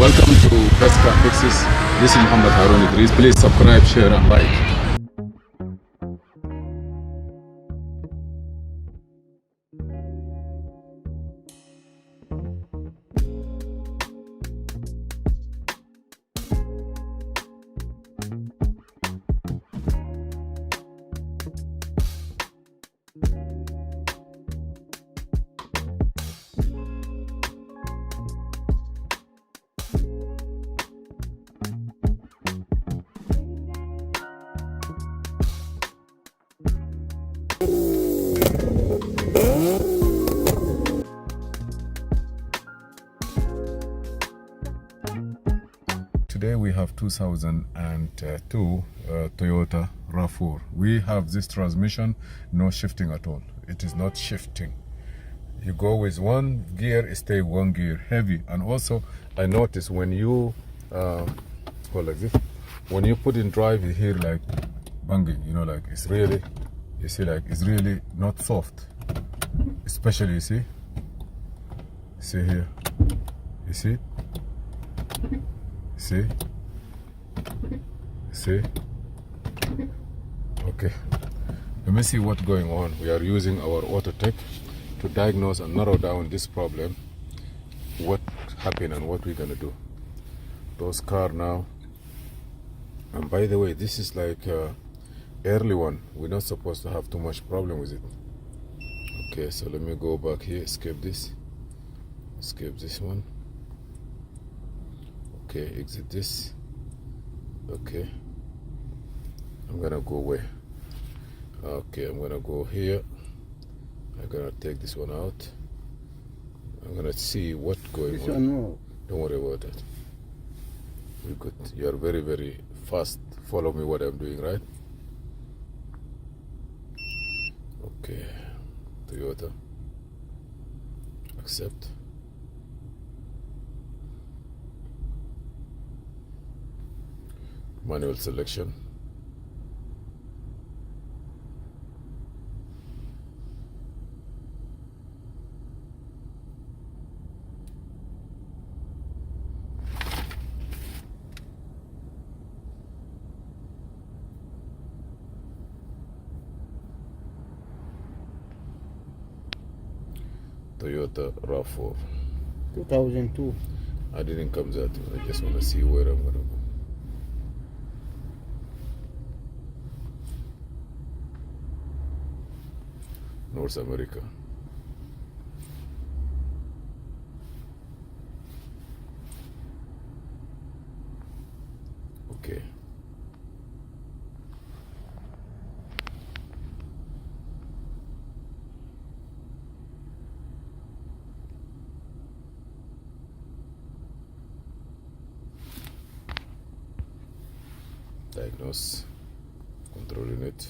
Welcome to Best Car Fixes. This is Mohamed Harun Idris. Please subscribe, share and like. Today we have 2002 Toyota RAV4. We have this transmission, no shifting at all. It is not shifting. You go with one gear, stay one gear, heavy. And also, I notice when you go like this, when you put in drive, you hear like banging. You know, like it's really, you see, like it's really not soft. Especially, you see here, you see. See? Okay. Let me see what's going on. We are using our auto tech to diagnose and narrow down this problem. What happened and what we're gonna do. Those car now. And by the way, this is like early one. We're not supposed to have too much problem with it. Okay, so let me go back here. Escape this one. Okay, exit this. Okay, I'm gonna go where? Okay, I'm gonna go here. I'm gonna take this one out. I'm gonna see what's going on. No. Don't worry about that. We're good. You are very, very fast. Follow me what I'm doing, right? Okay, Toyota. Accept. Manual selection. Toyota RAV4. 2002. I didn't come that. I just want to see where I'm gonna go. North America. Okay. Diagnose. Controlling it.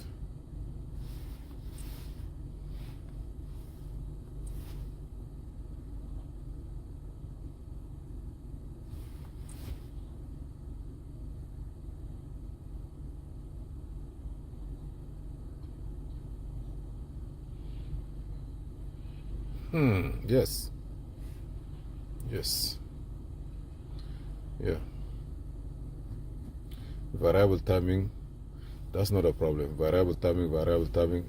Yes. Yeah. Variable timing, that's not a problem. Variable timing,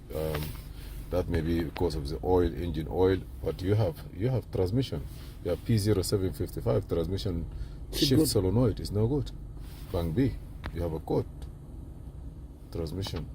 that may be because of the oil, engine oil, but you have transmission. You have P0755 transmission shift solenoid is no good. Bank B, you have a code. Transmission.